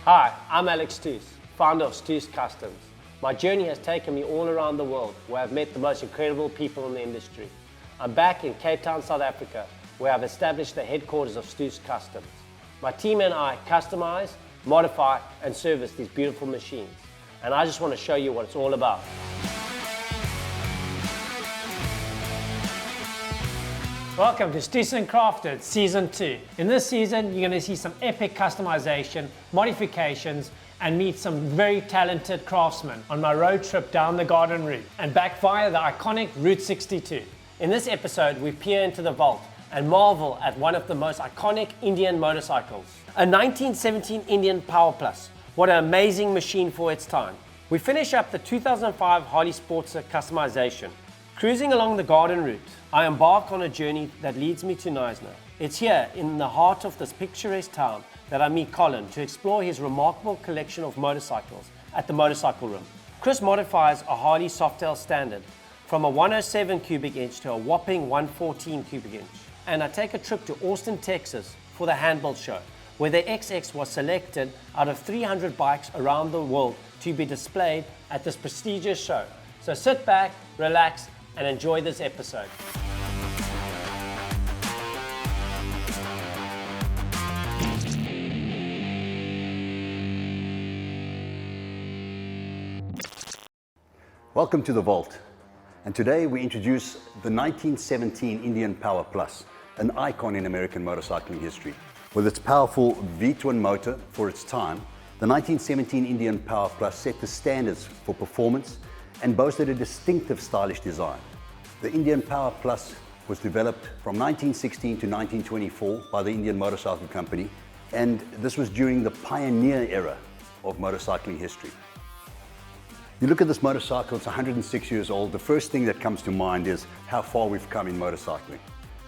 Hi, I'm Alex Stoos, founder of Stoos Customs. My journey has taken me all around the world where I've met the most incredible people in the industry. I'm back in Cape Town, South Africa, where I've established the headquarters of Stoos Customs. My team and I customize, modify, and service these beautiful machines. And I just want to show you what it's all about. Welcome to Stoos Crafted Season 2. In this season, you're going to see some epic customization, modifications, and meet some very talented craftsmen on my road trip down the garden route and back via the iconic Route 62. In this episode, we peer into the vault and marvel at one of the most iconic Indian motorcycles. A 1917 Indian Power Plus. What an amazing machine for its time. We finish up the 2005 Harley Sportster Customization. Cruising along the garden route, I embark on a journey that leads me to Knysna. It's here, in the heart of this picturesque town, that I meet Colin to explore his remarkable collection of motorcycles at the Motorcycle Room. Chris modifies a Harley Softtail standard from a 107 cubic inch to a whopping 114 cubic inch. And I take a trip to Austin, Texas for the Handbuilt show, where the XX was selected out of 300 bikes around the world to be displayed at this prestigious show. So sit back, relax, and enjoy this episode. Welcome to the Vault, and today we introduce the 1917 Indian Power Plus, an icon in American motorcycling history. With its powerful V-twin motor for its time, the 1917 Indian Power Plus set the standards for performance and boasted a distinctive stylish design. The Indian Power Plus was developed from 1916 to 1924 by the Indian Motorcycle Company, and this was during the pioneer era of motorcycling history. You look at this motorcycle, it's 106 years old. The first thing that comes to mind is how far we've come in motorcycling.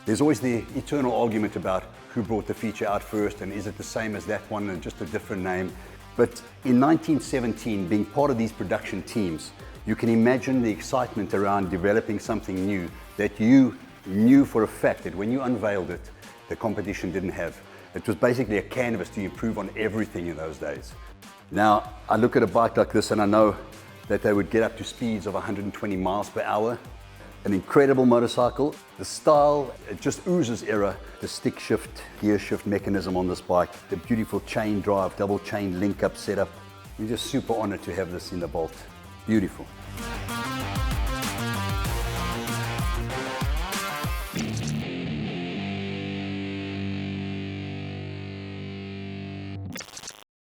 There's always the eternal argument about who brought the feature out first and is it the same as that one and just a different name. But in 1917, being part of these production teams, you can imagine the excitement around developing something new that you knew for a fact that when you unveiled it, the competition didn't have. It was basically a canvas to improve on everything in those days. Now, I look at a bike like this and I know that they would get up to speeds of 120 miles per hour. An incredible motorcycle. The style, it just oozes era. The stick shift, gear shift mechanism on this bike, the beautiful chain drive, double chain link-up setup. We're just super honored to have this in the Vault. Beautiful.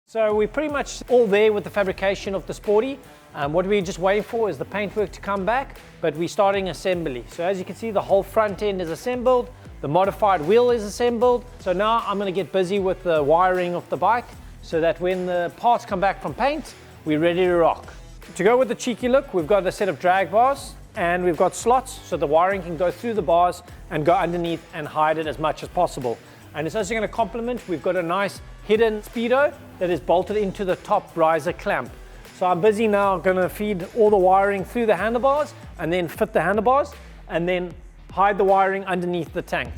So we're pretty much all there with the fabrication of the Sporty. What we're just waiting for is the paintwork to come back, but we're starting assembly. So as you can see, the whole front end is assembled, the modified wheel is assembled. So now I'm going to get busy with the wiring of the bike so that when the parts come back from paint, we're ready to rock. To go with the cheeky look, we've got a set of drag bars and we've got slots so the wiring can go through the bars and go underneath and hide it as much as possible. And it's also going to complement, we've got a nice hidden speedo that is bolted into the top riser clamp. So I'm busy now going to feed all the wiring through the handlebars and then fit the handlebars and then hide the wiring underneath the tank.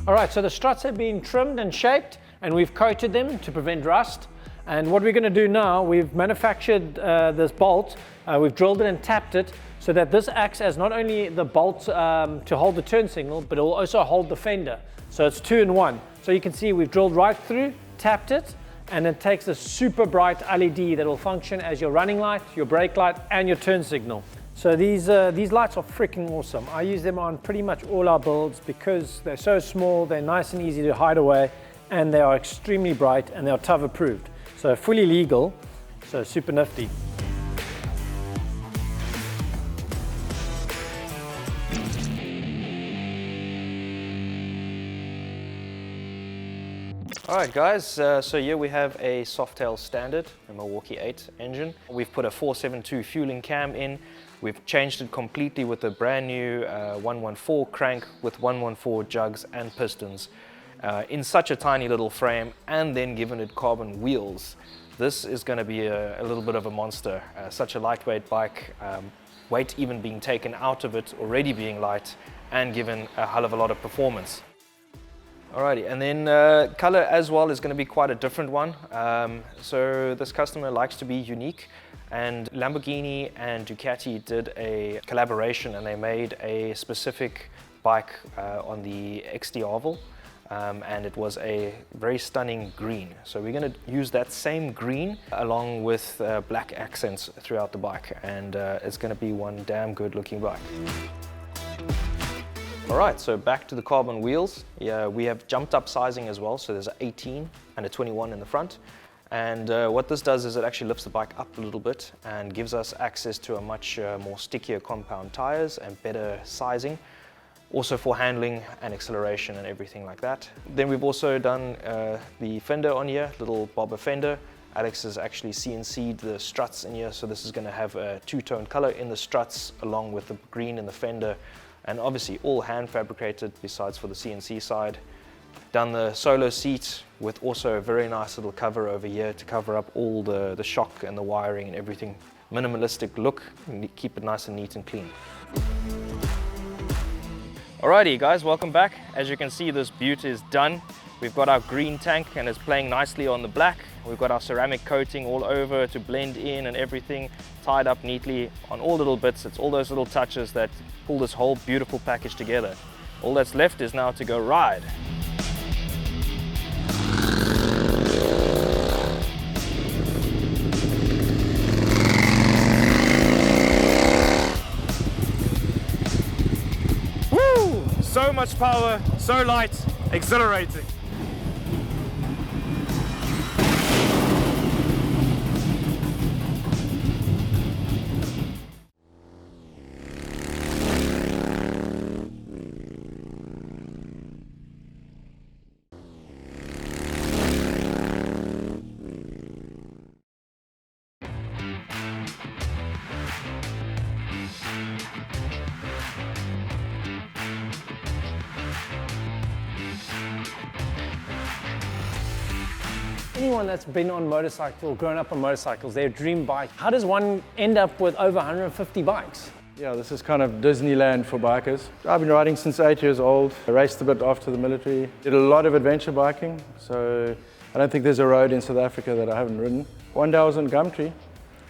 Alright, so the struts have been trimmed and shaped and we've coated them to prevent rust. And what we're going to do now, we've manufactured this bolt, we've drilled it and tapped it so that this acts as not only the bolt to hold the turn signal, but it will also hold the fender. So it's 2 in 1. So you can see we've drilled right through, tapped it, and it takes a super bright LED that will function as your running light, your brake light, and your turn signal. So these lights are freaking awesome. I use them on pretty much all our builds because they're so small, they're nice and easy to hide away, and they are extremely bright and they are TUV approved. So fully legal, so super nifty. Alright guys, so here we have a Softtail standard, a Milwaukee 8 engine. We've put a 472 fueling cam in. We've changed it completely with a brand new 114 crank with 114 jugs and pistons in such a tiny little frame, and then given it carbon wheels. This is going to be a little bit of a monster. Such a lightweight bike, weight even being taken out of it, already being light, and given a hell of a lot of performance. Alrighty, and then color as well is going to be quite a different one. So this customer likes to be unique, and Lamborghini and Ducati did a collaboration, and they made a specific bike on the XD Oval. And it was a very stunning green. So we're going to use that same green along with black accents throughout the bike, and it's going to be one damn good looking bike. Alright, so back to the carbon wheels. Yeah, we have jumped up sizing as well, so there's an 18 and a 21 in the front. And what this does is it actually lifts the bike up a little bit and gives us access to a much more stickier compound tires and better sizing. Also for handling and acceleration and everything like that. Then we've also done the fender on here, little bobber fender. Alex has actually CNC'd the struts in here, so this is going to have a two-tone color in the struts along with the green in the fender, and obviously all hand fabricated besides for the CNC side. Done the solo seat with also a very nice little cover over here to cover up all the shock and the wiring and everything. Minimalistic look, and keep it nice and neat and clean. Alrighty guys, welcome back. As you can see, this beaut is done. We've got our green tank and it's playing nicely on the black. We've got our ceramic coating all over to blend in and everything tied up neatly on all little bits. It's all those little touches that pull this whole beautiful package together. All that's left is now to go ride. So much power, so light, exhilarating. Anyone that's been on motorcycle, grown up on motorcycles, their dream bike, how does one end up with over 150 bikes? Yeah, this is kind of Disneyland for bikers. I've been riding since 8 years old. I raced a bit after the military. Did a lot of adventure biking, so I don't think there's a road in South Africa that I haven't ridden. One day I was in Gumtree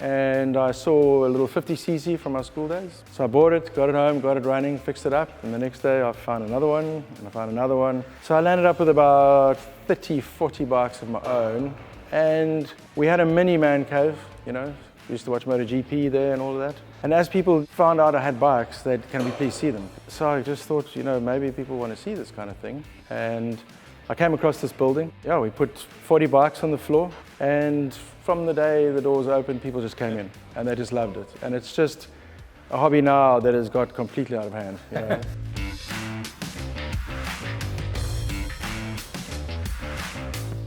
and I saw a little 50cc from our school days. So I bought it, got it home, got it running, fixed it up, and the next day I found another one, and I found another one. So I landed up with about 30, 40 bikes of my own, and we had a mini man cave, you know. We used to watch MotoGP there and all of that. And as people found out I had bikes, they'd, can we please see them? So I just thought, you know, maybe people want to see this kind of thing. And I came across this building. Yeah, we put 40 bikes on the floor, and from the day the doors opened, people just came in and they just loved it. And it's just a hobby now that has got completely out of hand, you know.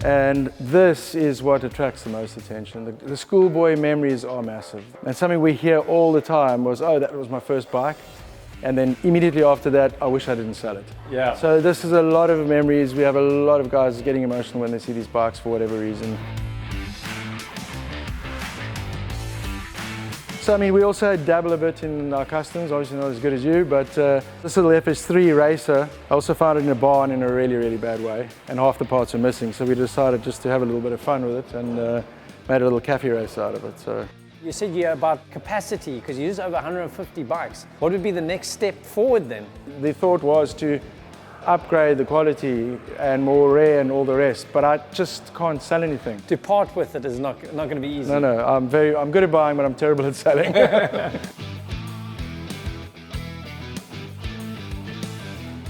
And this is what attracts the most attention. The schoolboy memories are massive. And something we hear all the time was, oh, that was my first bike. And then immediately after that, I wish I didn't sell it. Yeah. So this is a lot of memories. We have a lot of guys getting emotional when they see these bikes for whatever reason. So I mean, we also dabble a bit in our customs, obviously not as good as you, but this little FS3 racer, I also found it in a barn in a really, really bad way, and half the parts are missing, so we decided just to have a little bit of fun with it and made a little cafe race out of it. So. You said you're about capacity, because you use over 150 bikes. What would be the next step forward then? The thought was to upgrade the quality and more rare and all the rest, but I just can't sell anything. To part with it is not going to be easy. No, I'm good at buying, but I'm terrible at selling.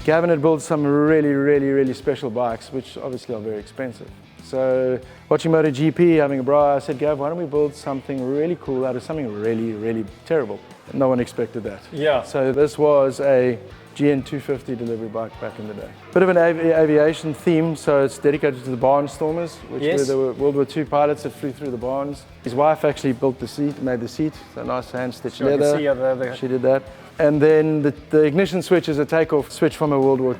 Gavin had built some really, really, really special bikes, which obviously are very expensive. So watching MotoGP, having a bra, I said, Gav, why don't we build something really cool out of something really, really terrible? No one expected that. Yeah. So this was a GN250 delivery bike back in the day. Bit of an aviation theme, so it's dedicated to the barnstormers, which were the World War II pilots that flew through the barns. His wife actually built the seat, made the seat, so nice hand-stitched leather. She did that. And then the ignition switch is a takeoff switch from a World War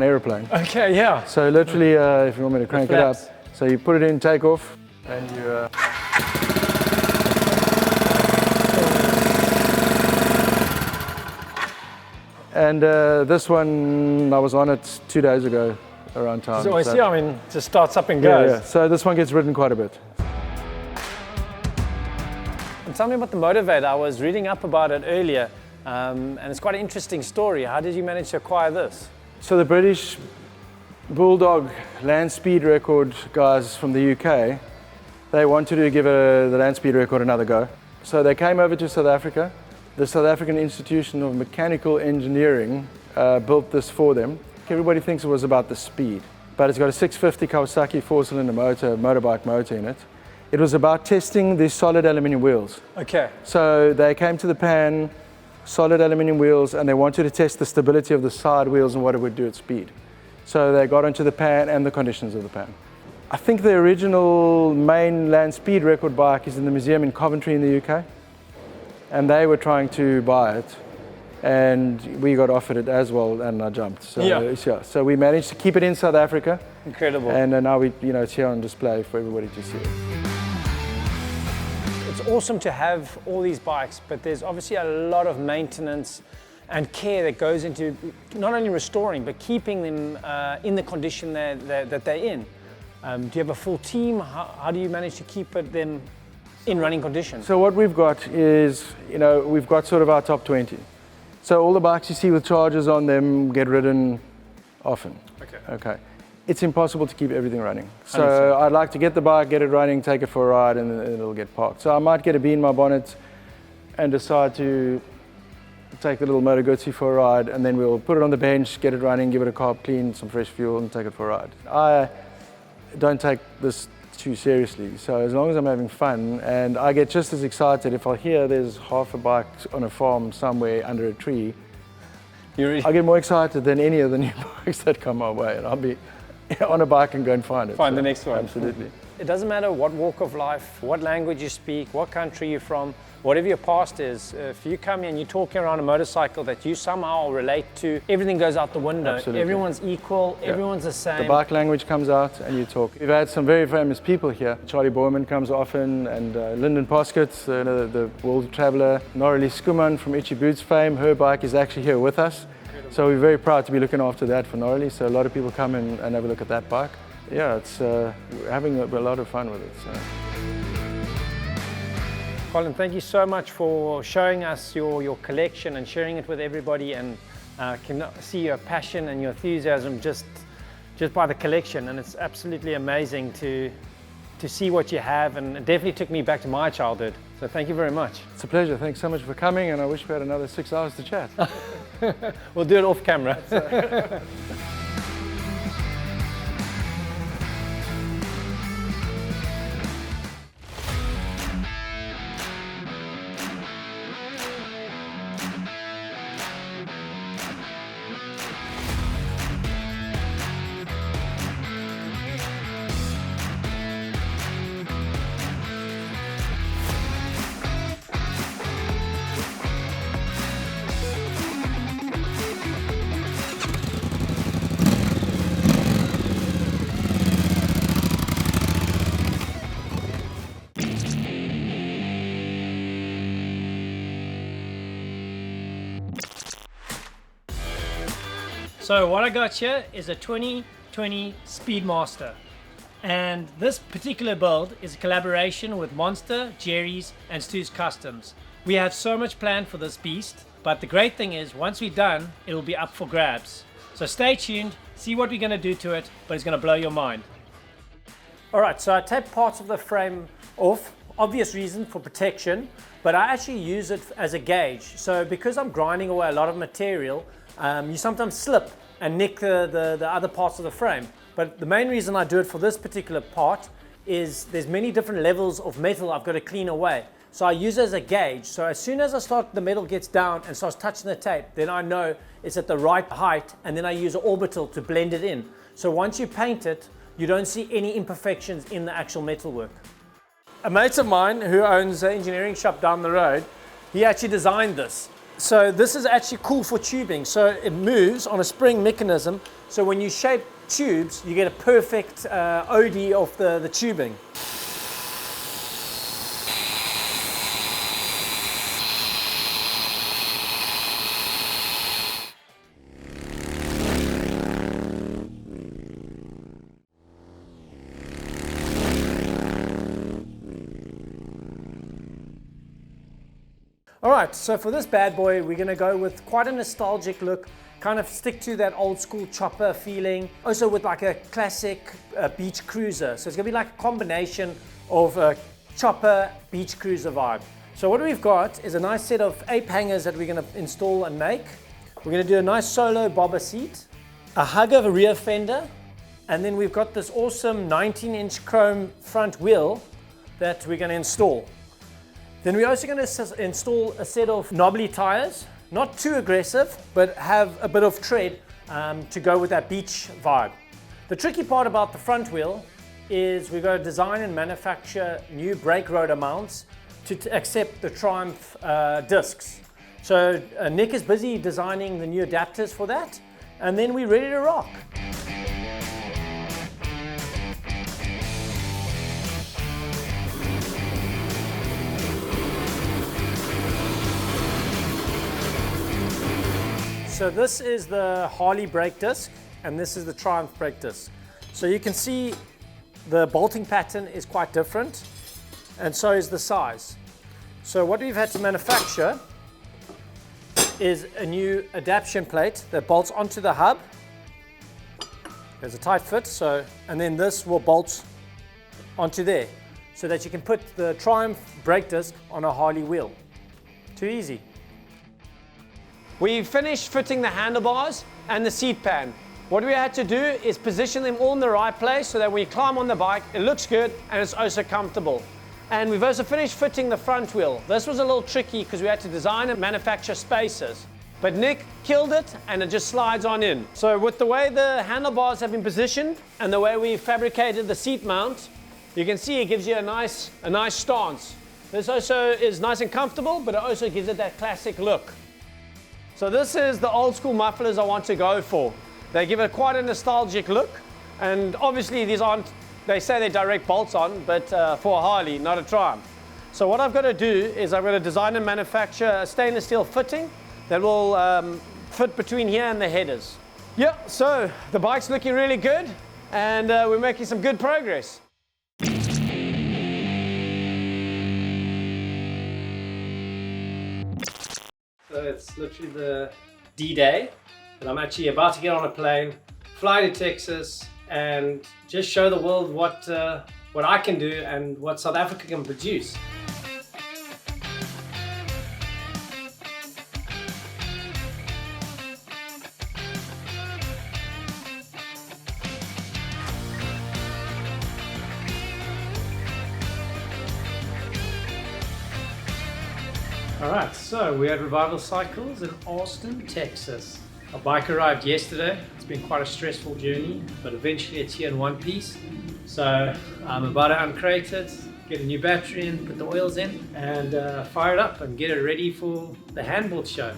I airplane. Okay, yeah. So literally, if you want me to crank it up, so you put it in takeoff, and you... And this one, I was on it 2 days ago around town. So I see, I mean, it just starts up and goes. Yeah. So this one gets ridden quite a bit. And tell me about the motivator. I was reading up about it earlier, and it's quite an interesting story. How did you manage to acquire this? So the British Bulldog land speed record guys from the UK, they wanted to give the land speed record another go. So they came over to South Africa. The South African Institution of Mechanical Engineering built this for them. Everybody thinks it was about the speed, but it's got a 650 Kawasaki 4-cylinder motor, motorbike motor in it. It was about testing the solid aluminium wheels. Okay. So they came to the pan, solid aluminium wheels, and they wanted to test the stability of the side wheels and what it would do at speed. So they got onto the pan and the conditions of the pan. I think the original main land speed record bike is in the museum in Coventry in the UK. And they were trying to buy it. And we got offered it as well, and I jumped. So, so we managed to keep it in South Africa. Incredible. And now it's here on display for everybody to see. It's awesome to have all these bikes, but there's obviously a lot of maintenance and care that goes into not only restoring, but keeping them in the condition that they're in. Do you have a full team? How do you manage to keep them in running condition? So what we've got is, we've got sort of our top 20. So all the bikes you see with chargers on them get ridden often. Okay. It's impossible to keep everything running. So I'd like to get the bike, get it running, take it for a ride, and then it'll get parked. So I might get a bee in my bonnet and decide to take the little Moto Guzzi for a ride, and then we'll put it on the bench, get it running, give it a carb clean, some fresh fuel, and take it for a ride. I don't take this too seriously. So as long as I'm having fun, and I get just as excited if I hear there's half a bike on a farm somewhere under a tree, I get more excited than any of the new bikes that come my way, and I'll be on a bike and go and find it. Find the next one. Absolutely. It doesn't matter what walk of life, what language you speak, what country you're from, whatever your past is. If you come here and you're talking around a motorcycle that you somehow relate to, everything goes out the window. Absolutely. Everyone's equal, everyone's the same. The bike language comes out and you talk. We've had some very famous people here. Charlie Borman comes often, and Lyndon Poskett, the world traveller. Norrie Skuman from Itchy Boots fame, her bike is actually here with us. So we're very proud to be looking after that for Norrie. So a lot of people come and have a look at that bike. Yeah, it's having a lot of fun with it. So. Colin, thank you so much for showing us your collection and sharing it with everybody, and can see your passion and your enthusiasm just by the collection, and it's absolutely amazing to see what you have, and it definitely took me back to my childhood. So thank you very much. It's a pleasure. Thanks so much for coming, and I wish we had another 6 hours to chat. We'll do it off camera. So what I got here is a 2020 Speedmaster, and this particular build is a collaboration with Monster, Jerry's and Stoos Customs. We have so much planned for this beast, but the great thing is once we're done, it'll be up for grabs. So stay tuned, see what we're going to do to it, but it's going to blow your mind. Alright, so I taped parts of the frame off, obvious reason for protection, but I actually use it as a gauge. So because I'm grinding away a lot of material, you sometimes slip and nick the other parts of the frame. But the main reason I do it for this particular part is there's many different levels of metal I've got to clean away. So I use it as a gauge. So as soon as the metal gets down and starts touching the tape, then I know it's at the right height, and then I use an orbital to blend it in. So once you paint it, you don't see any imperfections in the actual metalwork. A mate of mine who owns an engineering shop down the road, he actually designed this. So this is actually cool for tubing. So it moves on a spring mechanism. So when you shape tubes, you get a perfect OD of the tubing. All right, so for this bad boy, we're gonna go with quite a nostalgic look, kind of stick to that old school chopper feeling, also with like a classic beach cruiser. So it's gonna be like a combination of a chopper beach cruiser vibe. So what we've got is a nice set of ape hangers that we're gonna install and make. We're gonna do a nice solo bobber seat, a hugger rear fender, and then we've got this awesome 19-inch chrome front wheel that we're gonna install. Then we're also going to install a set of knobbly tires, not too aggressive, but have a bit of tread to go with that beach vibe. The tricky part about the front wheel is we've got to design and manufacture new brake rotor mounts to accept the Triumph discs. So Nick is busy designing the new adapters for that, and then we're ready to rock. So this is the Harley brake disc, and this is the Triumph brake disc. So you can see the bolting pattern is quite different, and so is the size. So what we've had to manufacture is a new adaptation plate that bolts onto the hub. There's a tight fit, and then this will bolt onto there, so that you can put the Triumph brake disc on a Harley wheel. Too easy. We finished fitting the handlebars and the seat pan. What we had to do is position them all in the right place so that when you climb on the bike, it looks good and it's also comfortable. And we've also finished fitting the front wheel. This was a little tricky because we had to design and manufacture spacers. But Nick killed it and it just slides on in. So with the way the handlebars have been positioned and the way we fabricated the seat mount, you can see it gives you a nice stance. This also is nice and comfortable, but it also gives it that classic look. So this is the old school mufflers I want to go for. They give it quite a nostalgic look, and obviously these aren't, they say they're direct bolts on, but for a Harley, not a Triumph. So what I've got to do is I've got to design and manufacture a stainless steel fitting that will fit between here and the headers. Yeah, so the bike's looking really good, and we're making some good progress. So it's literally the D-Day, and I'm actually about to get on a plane, fly to Texas, and just show the world what I can do and what South Africa can produce. Alright, so we're at Revival Cycles in Austin, Texas. Our bike arrived yesterday. It's been quite a stressful journey, but eventually it's here in one piece. So I'm about to uncrate it, get a new battery in, put the oils in, and fire it up and get it ready for the Handbuilt show.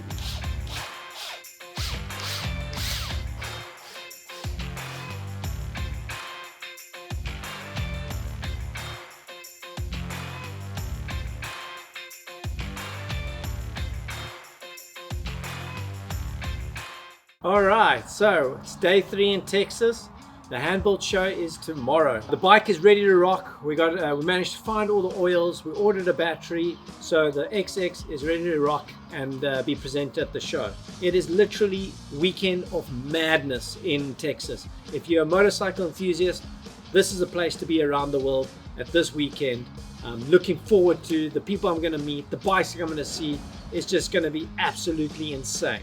Alright, so it's day 3 in Texas. The Handbuilt show is tomorrow. The bike is ready to rock. We managed to find all the oils. We ordered a battery, so the XX is ready to rock and be presented at the show. It is literally weekend of madness in Texas. If you're a motorcycle enthusiast, this is a place to be around the world at this weekend. I'm looking forward to the people I'm going to meet, the bikes I'm going to see. It's just going to be absolutely insane.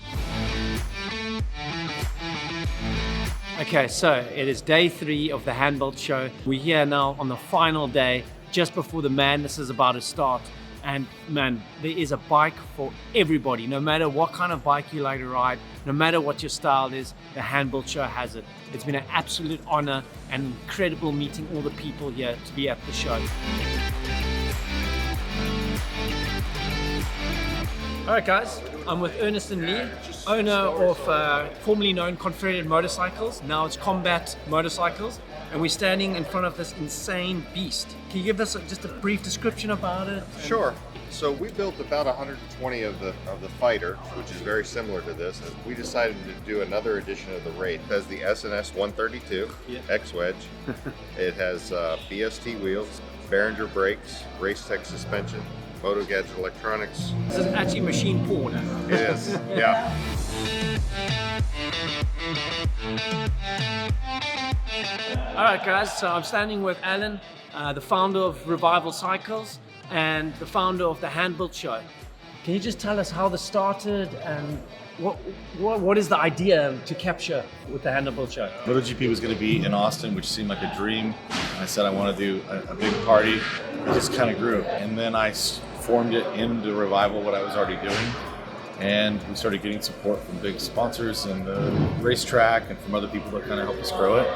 Okay, so it is day 3 of the Handbuilt show. We're here now on the final day, just before the madness is about to start. And man, there is a bike for everybody. No matter what kind of bike you like to ride, no matter what your style is, the Handbuilt show has it. It's been an absolute honor and incredible meeting all the people here to be at the show. Alright guys, I'm with Ernest and Lee, owner of formerly known Confederate Motorcycles, now it's Combat Motorcycles, and we're standing in front of this insane beast. Can you give us just a brief description about it? Sure. So we built about 120 of the Fighter, which is very similar to this. We decided to do another edition of the Wraith. It has the SNS 132 X-Wedge. It has BST wheels, Behringer brakes, Racetech suspension, Photo Gadget Electronics. This is actually machine porn. It is, yeah. All right, guys, so I'm standing with Alan, the founder of Revival Cycles and the founder of the Handbuilt show. Can you just tell us how this started and what is the idea to capture with the Handbuilt show? MotoGP was going to be in Austin, which seemed like a dream. I said I want to do a big party. It just kind of grew. And then I formed it into Revival, what I was already doing. And we started getting support from big sponsors and the racetrack and from other people that kind of helped us grow it.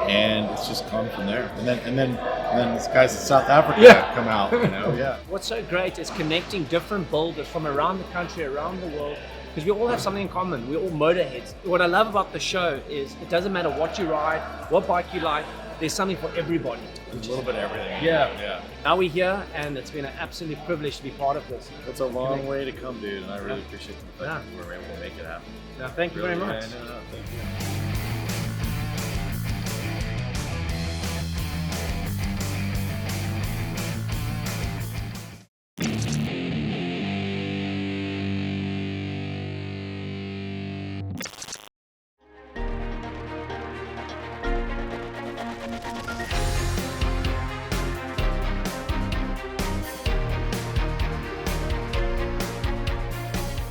And it's just gone from there. And then these guys in South Africa come out, you know, yeah. What's so great is connecting different builders from around the country, around the world, because we all have something in common. We're all motorheads. What I love about the show is it doesn't matter what you ride, what bike you like, there's something for everybody. A little bit of everything. Yeah. Now we're here, and it's been an absolute privilege to be part of this. It's a long way to come, dude, and I really appreciate the fact that we were able to make it happen. Yeah, thank you very much. Yeah, no, thank you.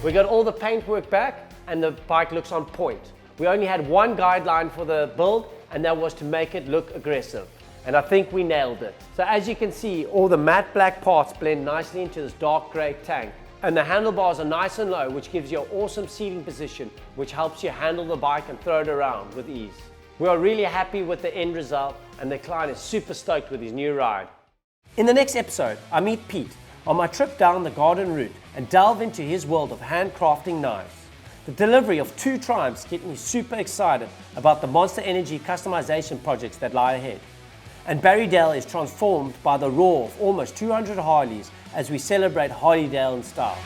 We got all the paintwork back and the bike looks on point. We only had one guideline for the build, and that was to make it look aggressive. And I think we nailed it. So as you can see, all the matte black parts blend nicely into this dark gray tank. And the handlebars are nice and low, which gives you an awesome seating position, which helps you handle the bike and throw it around with ease. We are really happy with the end result, and the client is super stoked with his new ride. In the next episode, I meet Pete on my trip down the garden route and delve into his world of handcrafting knives. The delivery of 2 Triumphs get me super excited about the Monster Energy customization projects that lie ahead. And Barrydale is transformed by the roar of almost 200 Harleys as we celebrate Harleydale in style.